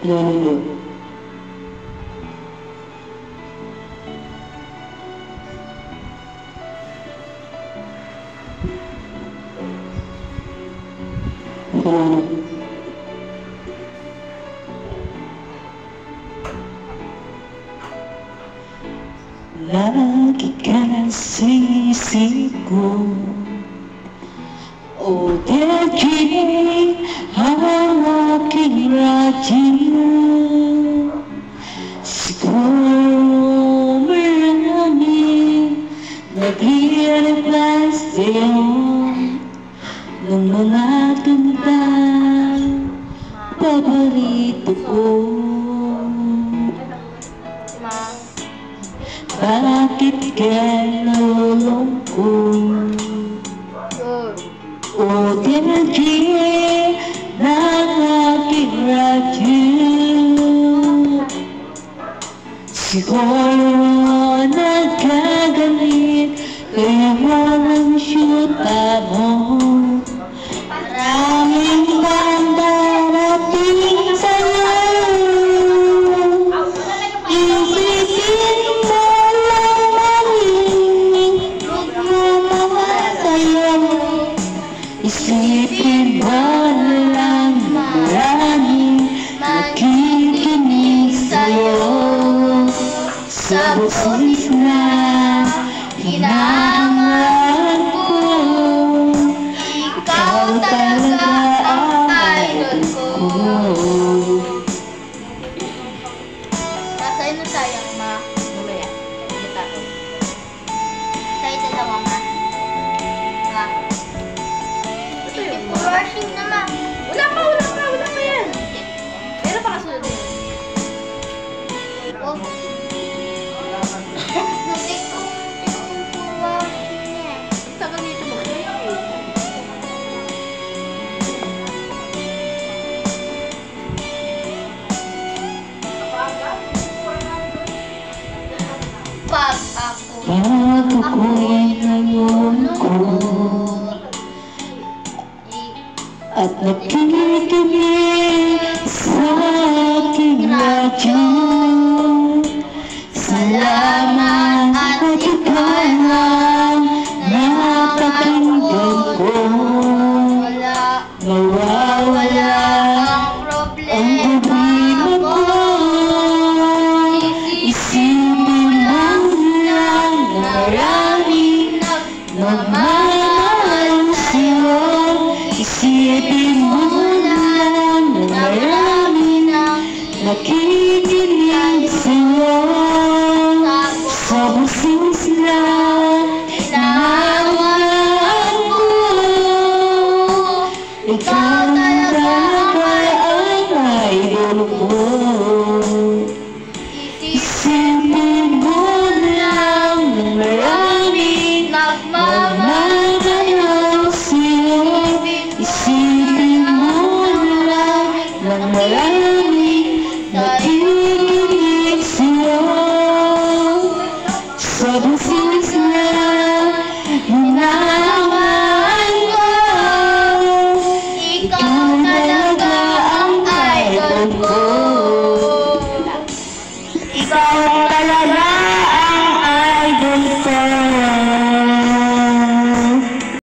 Lolo. Lagi ka sa isip ko, o dahil ang aking radyo. Siguro maraming nag-realize sa'yo ng mga tandang paborito ko. Bakit ka nalulungkot? O dahil ng aking radyo. Siguro nagkagalit kaya walang syuta mo. Maraming bang darating sa'yo. Isipin mo lang maling magmamahal sa'yo. Isipin mo lang maraming makikinig sa'yo. Sa boses na hinahangaan ko, ikaw talaga ang idol ko. Nasa ino sayang ma? Mamaya. Tayo dalawa ma. Ma. Rushing na ma. Wala pa yan. Meron pa kasunod din. Oh. Pag ako'y nalulungkot at nakikinig sa aking radyo. Salamat at ikaw lang napakinggan ko. Nawawala ang problema ko. Isipin lang maraming nagmamahal sa'yo. Isipin mo lang maraming nakikinig sa'yo. Sa boses na hinahangaan ko, ikaw talaga ang idol ko.